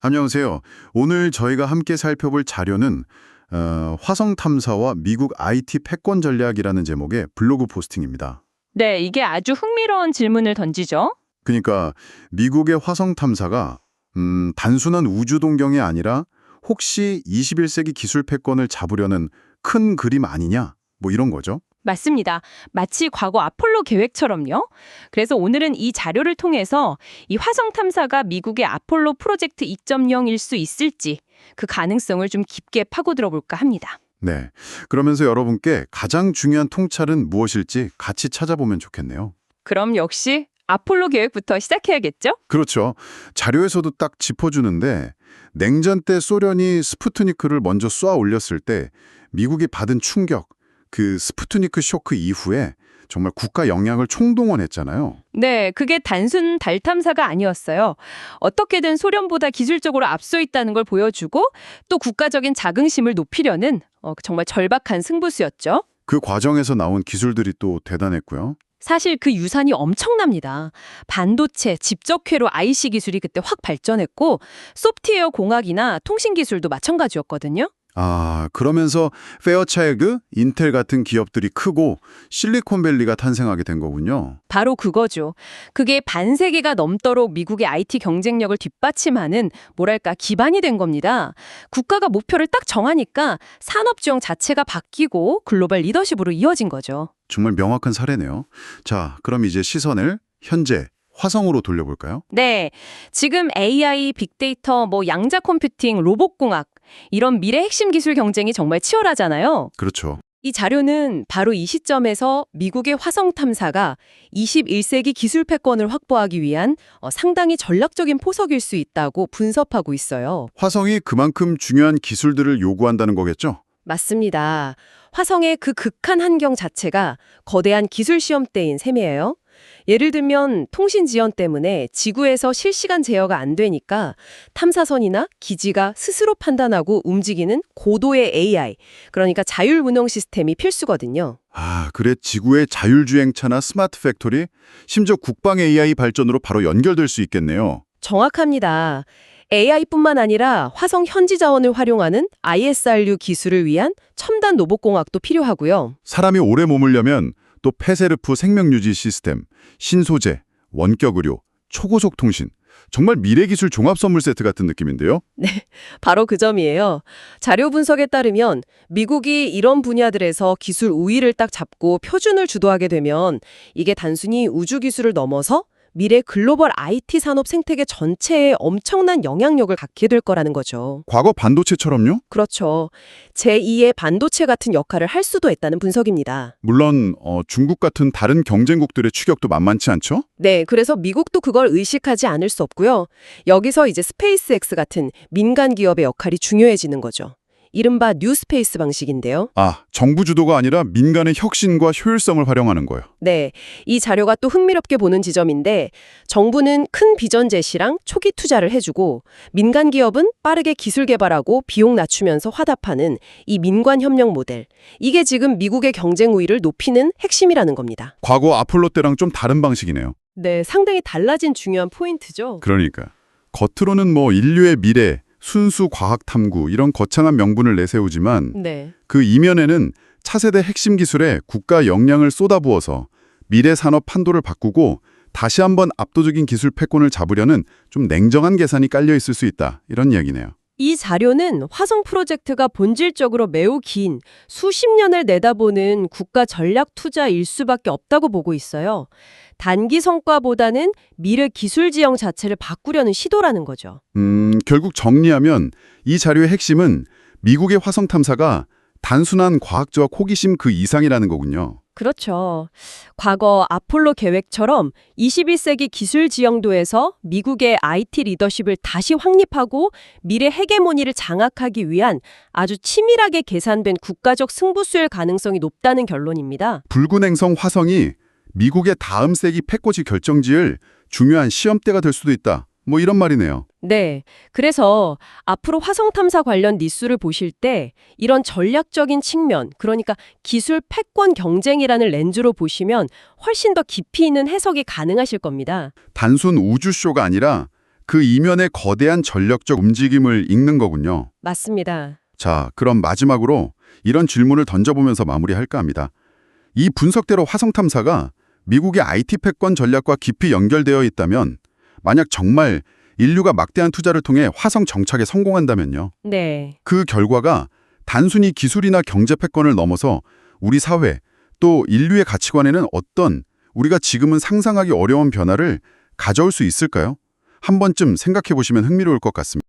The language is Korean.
안녕하세요. 오늘 저희가 함께 살펴볼 자료는 화성 탐사와 미국 IT 패권 전략이라는 제목의 블로그 포스팅입니다. 네, 이게 아주 흥미로운 질문을 던지죠. 그러니까 미국의 화성 탐사가 단순한 우주 동경이 아니라 혹시 21세기 기술 패권을 잡으려는 큰 그림 아니냐? 뭐 이런 거죠. 맞습니다. 마치 과거 아폴로 계획처럼요. 그래서 오늘은 이 자료를 통해서 이 화성 탐사가 미국의 아폴로 프로젝트 2.0일 수 있을지 그 가능성을 좀 깊게 파고들어 볼까 합니다. 네. 그러면서 여러분께 가장 중요한 통찰은 무엇일지 같이 찾아보면 좋겠네요. 그럼 역시 아폴로 계획부터 시작해야겠죠? 그렇죠. 자료에서도 딱 짚어주는데 냉전 때 소련이 스푸트니크를 먼저 쏘아 올렸을 때 미국이 받은 충격, 그 스푸트니크 쇼크 이후에 정말 국가 역량을 총동원했잖아요. 네, 그게 단순 달 탐사가 아니었어요. 어떻게든 소련보다 기술적으로 앞서 있다는 걸 보여주고 또 국가적인 자긍심을 높이려는 정말 절박한 승부수였죠. 그 과정에서 나온 기술들이 또 대단했고요. 사실 그 유산이 엄청납니다. 반도체, 집적회로 IC 기술이 그때 확 발전했고 소프트웨어 공학이나 통신 기술도 마찬가지였거든요. 그러면서 페어차일드, 인텔 같은 기업들이 크고 실리콘밸리가 탄생하게 된 거군요. 바로 그거죠. 그게 반세기가 넘도록 미국의 IT 경쟁력을 뒷받침하는 뭐랄까 기반이 된 겁니다. 국가가 목표를 딱 정하니까 산업 지형 자체가 바뀌고 글로벌 리더십으로 이어진 거죠. 정말 명확한 사례네요. 자, 그럼 이제 시선을 현재 화성으로 돌려볼까요? 네, 지금 AI, 빅데이터, 양자 컴퓨팅, 로봇공학 이런 미래 핵심 기술 경쟁이 정말 치열하잖아요. 그렇죠. 이 자료는 바로 이 시점에서 미국의 화성 탐사가 21세기 기술 패권을 확보하기 위한 상당히 전략적인 포석일 수 있다고 분석하고 있어요. 화성이 그만큼 중요한 기술들을 요구한다는 거겠죠? 맞습니다. 화성의 그 극한 환경 자체가 거대한 기술 시험대인 셈이에요. 예를 들면 통신 지연 때문에 지구에서 실시간 제어가 안 되니까 탐사선이나 기지가 스스로 판단하고 움직이는 고도의 AI, 그러니까 자율 운영 시스템이 필수거든요. 그래 지구의 자율주행차나 스마트 팩토리, 심지어 국방 AI 발전으로 바로 연결될 수 있겠네요. 정확합니다. AI뿐만 아니라 화성 현지 자원을 활용하는 ISRU 기술을 위한 첨단 로봇공학도 필요하고요. 사람이 오래 머물려면 또 폐쇄르프 생명유지 시스템, 신소재, 원격 의료, 초고속 통신, 정말 미래기술 종합선물 세트 같은 느낌인데요. 바로 그 점이에요. 자료 분석에 따르면 미국이 이런 분야들에서 기술 우위를 딱 잡고 표준을 주도하게 되면 이게 단순히 우주 기술을 넘어서 미래 글로벌 IT 산업 생태계 전체에 엄청난 영향력을 갖게 될 거라는 거죠. 과거 반도체처럼요? 그렇죠. 제2의 반도체 같은 역할을 할 수도 있다는 분석입니다. 물론 중국 같은 다른 경쟁국들의 추격도 만만치 않죠? 네, 그래서 미국도 그걸 의식하지 않을 수 없고요. 여기서 이제 스페이스X 같은 민간 기업의 역할이 중요해지는 거죠. 이른바 뉴스페이스 방식인데요. 정부 주도가 아니라 민간의 혁신과 효율성을 활용하는 거예요. 네, 이 자료가 또 흥미롭게 보는 지점인데 정부는 큰 비전 제시랑 초기 투자를 해주고 민간 기업은 빠르게 기술 개발하고 비용 낮추면서 화답하는 이 민관 협력 모델. 이게 지금 미국의 경쟁 우위를 높이는 핵심이라는 겁니다. 과거 아폴로 때랑 좀 다른 방식이네요. 네, 상당히 달라진 중요한 포인트죠. 그러니까 겉으로는 인류의 미래, 순수 과학 탐구 이런 거창한 명분을 내세우지만 네. 그 이면에는 차세대 핵심 기술에 국가 역량을 쏟아부어서 미래 산업 판도를 바꾸고 다시 한번 압도적인 기술 패권을 잡으려는 좀 냉정한 계산이 깔려 있을 수 있다. 이런 이야기네요. 이 자료는 화성 프로젝트가 본질적으로 매우 긴 수십 년을 내다보는 국가 전략 투자일 수밖에 없다고 보고 있어요. 단기 성과보다는 미래 기술 지형 자체를 바꾸려는 시도라는 거죠. 결국 정리하면 이 자료의 핵심은 미국의 화성 탐사가 단순한 과학적 호기심 그 이상이라는 거군요. 그렇죠. 과거 아폴로 계획처럼 21세기 기술 지형도에서 미국의 IT 리더십을 다시 확립하고 미래 헤게모니를 장악하기 위한 아주 치밀하게 계산된 국가적 승부수일 가능성이 높다는 결론입니다. 붉은 행성 화성이 미국의 다음 세기 패권이 결정지을 중요한 시험대가 될 수도 있다. 이런 말이네요. 네. 그래서 앞으로 화성 탐사 관련 뉴스를 보실 때 이런 전략적인 측면, 그러니까 기술 패권 경쟁이라는 렌즈로 보시면 훨씬 더 깊이 있는 해석이 가능하실 겁니다. 단순 우주쇼가 아니라 그 이면의 거대한 전력적 움직임을 읽는 거군요. 맞습니다. 자, 그럼 마지막으로 이런 질문을 던져보면서 마무리할까 합니다. 이 분석대로 화성 탐사가 미국의 IT 패권 전략과 깊이 연결되어 있다면, 만약 정말 인류가 막대한 투자를 통해 화성 정착에 성공한다면요. 네. 그 결과가 단순히 기술이나 경제 패권을 넘어서 우리 사회, 또 인류의 가치관에는 어떤 우리가 지금은 상상하기 어려운 변화를 가져올 수 있을까요? 한 번쯤 생각해 보시면 흥미로울 것 같습니다.